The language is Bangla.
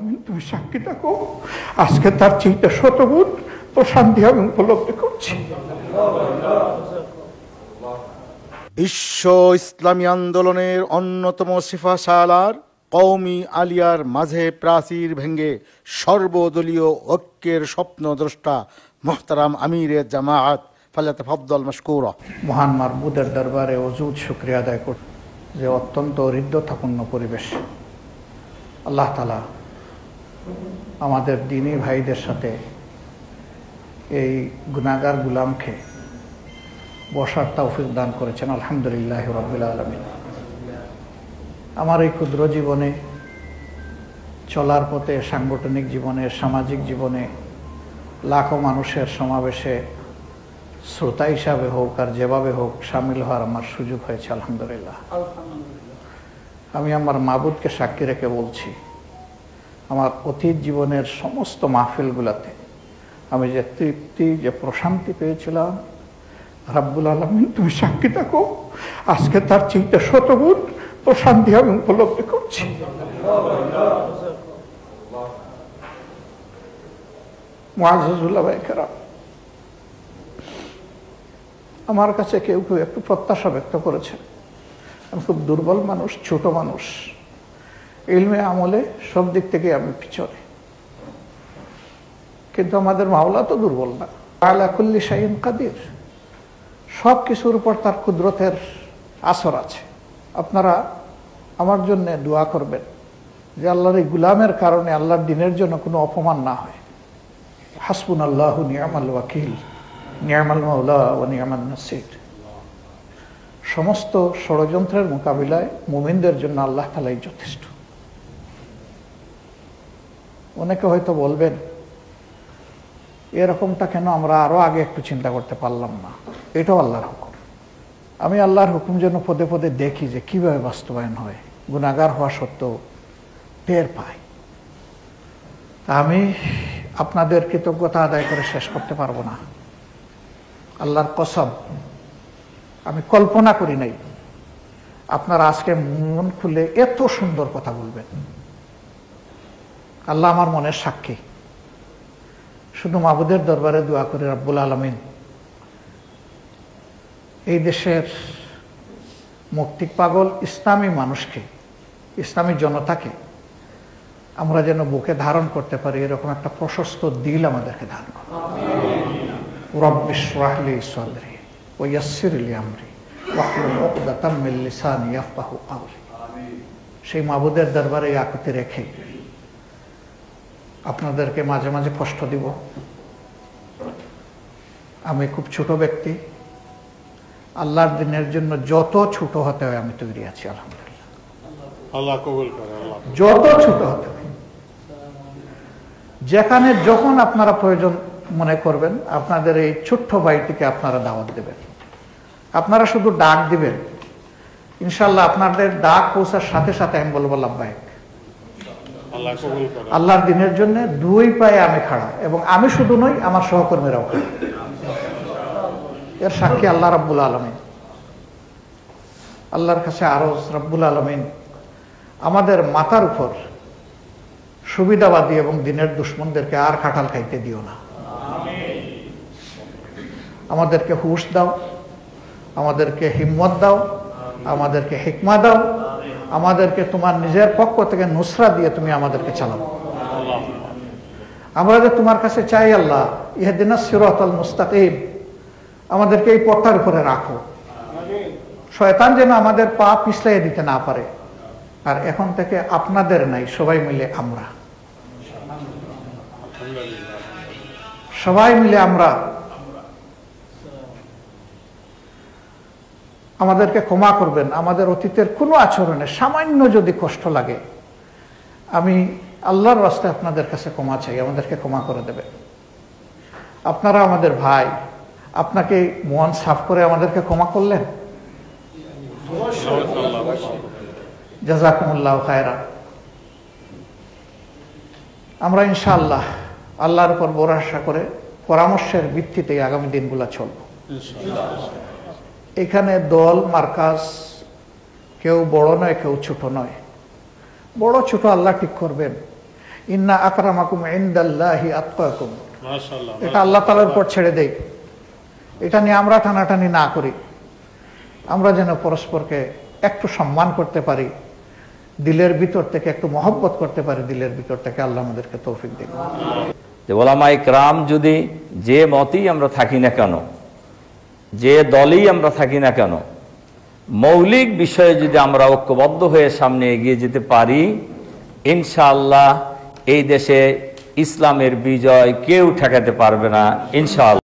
আলামিন তুমি সাক্ষী থাকো, আজকে তার চেয়ে শতগুণ প্রশান্তি আমি উপলব্ধি করছি। বিশ্ব ইসলামী আন্দোলনের অন্যতম সিফাসালার কওমি আলিয়ার মাঝে প্রাচীর ভেঙ্গে সর্বদলীয় ঐক্যের স্বপ্নদ্রষ্টা মোহতারাম আমিরে জামায়াত ফালিয়াতাফাদ্দাল মাশকুরা। মহান মারবুদের দরবারে অযুত শুকরিয়া আদায় করি যে অত্যন্ত হৃদ্যতাপূর্ণ পরিবেশ আল্লাহ তাআলা আমাদের দ্বীনী ভাইদের সাথে এই গুনাহগার গোলামকে বসার তৌফিক দান করেছেন। আলহামদুলিল্লাহ রাব্বিল আলামিন। আমার এই ক্ষুদ্র জীবনে চলার পথে, সাংগঠনিক জীবনে, সামাজিক জীবনে লাখো মানুষের সমাবেশে শ্রোতা হিসাবে হোক আর যেভাবে হোক সামিল হওয়ার আমার সুযোগ হয়েছে। আলহামদুলিল্লাহ। আমি আমার মাবুদকে সাক্ষী রেখে বলছি, আমার অতীত জীবনের সমস্ত মাহফিলগুলোতে আমি যে তৃপ্তি, যে প্রশান্তি পেয়েছিলাম, রাব্বুল আলামিন তুমি সাক্ষী থাকো, আজকে তার চেয়ে শতগুণ প্রশান্তি আমি উপলব্ধি করছি। মুআজ্জাজুল আবাইকেরাম, আমার কাছে কেউ কেউ একটু প্রত্যাশা ব্যক্ত করেছে আমি খুব দুর্বল মানুষ, ছোট মানুষ, ইলমে আমলে সব দিক থেকে আমি পিছনে, কিন্তু আমাদের মাওলা তো দুর্বল না। আলা কুল্লি শাইইন কাদির, সব কিছুর উপর তার কুদরতের আসর আছে। আপনারা আমার জন্য দোয়া করবেন যে আল্লাহর এই গুলামের কারণে আল্লাহর দ্বীনের জন্য কোনো অপমান না হয়। হাসবুনাল্লাহু নি'মাল ওয়াকিল, নি'মাল মাওলা ওয়া নি'মান নাসির। সমস্ত ষড়যন্ত্রের মোকাবিলায় মুমিনদের জন্য আল্লাহ তাআলাই যথেষ্ট। অনেকে হয়তো বলবেন এরকমটা কেন আমরা আরো আগে একটু চিন্তা করতে পারলাম না। এটাও আল্লাহর হুকুম। আমি আল্লাহর হুকুম যেন পদে পদে দেখি যে কিভাবে বাস্তবায়ন হয়, গুনাহগার হওয়া সত্ত্বেও টের পাই। আমি আপনাদের কৃতজ্ঞতা আদায় করে শেষ করতে পারবো না। আল্লাহর কসম, আমি কল্পনা করি নাই আপনারা আজকে মন খুলে এত সুন্দর কথা বলবেন। আল্লাহ আমার মনের সাক্ষী। শুধু মাবুদের দরবারে দোয়া করে রাব্বুল আলামিন এই দেশের মুক্তিক পাগল ইসলামী মানুষকে, ইসলামী জনতাকে আমরা যেন বুকে ধারণ করতে পারি, এরকম একটা প্রশস্ত দিল আমাদেরকে দান করুন। রব্বি ইশরাহ লি সাদরি ওয়া ইয়াসসির লি আমরি ওয়াহলুল উকদাতাম মিন লিসানি ইয়াফকাহু কাওলি। সেই মাবুদের দরবারে আকুতি রেখে আপনাদেরকে মাঝে মাঝে কষ্ট দিব। আমি খুব ছোট ব্যক্তি, আল্লাহর দ্বীনের জন্য যত ছোট হতে হয় আমি তৈরি আছি। আলহামদুলিল্লাহ, আল্লাহ কবুল করে। যত ছোট হতে হয়, যেখানে যখন আপনারা প্রয়োজন মনে করবেন, আপনাদের এই ছোট্ট বাড়িটিকে আপনারা দাওয়াত দেবেন। আপনারা শুধু ডাক দিবেন, ইনশাল্লাহ আপনাদের ডাক পৌঁছার সাথে সাথে আমি বলবো লাব্বাইক। আল্লাহর দ্বীনের জন্য দুই পায়ে আমি খাড়া, এবং আমি শুধু নই, আমার সহকর্মীরাও খাড়া। এর সাক্ষী আল্লাহ রাব্বুল আলামিন। আল্লাহর কাছে আরজ, রাব্বুল আলামিন আমাদের মাথার উপর সুবিধাবাদী এবং দ্বীনের দুশমনদেরকে আর কাঁঠাল খাইতে দিও না। আমাদেরকে হুঁশ দাও, আমাদেরকে হিম্মত দাও, আমাদেরকে হিকমা দাও, আমাদেরকে তোমার নিজের পক্ষ থেকে নুসরা দিয়ে তুমি আমাদেরকে চালাও। আমরা যে তোমার কাছে চাই আল্লাহ, ইহদিনাস সিরাতাল মুস্তাকিম, আমাদেরকে এই পথটার উপরে রাখো। শয়তান যেন আমাদের পা পিছলাই দিতে না পারে। আর এখন থেকে আপনাদের নাই, সবাই মিলে আমরা, সবাই মিলে আমরা আমাদেরকে ক্ষমা করবেন। আমাদের অতীতের কোনো আচরণে সামান্য যদি কষ্ট লাগে, আমি আল্লাহর রাস্তায় আপনাদের কাছে ক্ষমা চাই, আমাদেরকে ক্ষমা করে দেবেন। আপনারা আমাদের ভাই, আপনাকে মন সাফ করে আমাদেরকে ক্ষমা করলেন। জাযাকুমুল্লাহু খায়রান। আমরা ইনশাআল্লাহ আল্লাহর উপর ভরসা করে পরামর্শের ভিত্তিতে আগামী দিনগুলো চলব। এখানে দল মার্কাজ কেউ বড় নয়, কেউ ছোট নয়। বড় ছোট আল্লাহ ঠিক করবেন, ইন্না আকরামাকুম ইনদাল্লাহি আতকাকুম, মাশাআল্লাহ। এটা আল্লাহ তাআলার উপর ছেড়ে দেই। এটা নিয়ে আমরা টানাটানি না করি, আমরা যেন পরস্পরকে একটু সম্মান করতে পারি, দিলের ভিতর থেকে একটু মহব্বত করতে পারি, দিলের ভিতর থেকে। আল্লাহ আমাদেরকে তৌফিক দিন। যে ওলামায়ে কেরাম যদি যে মতই আমরা থাকি না কেন, যে দলই আমরা থাকি না কেন, মৌলিক বিষয়ে যদি আমরা ঐক্যবদ্ধ হয়ে সামনে এগিয়ে যেতে পারি, ইনশাআল্লাহ এই দেশে ইসলামের বিজয় কেউ ঠেকাতে পারবে না, ইনশাআল্লাহ।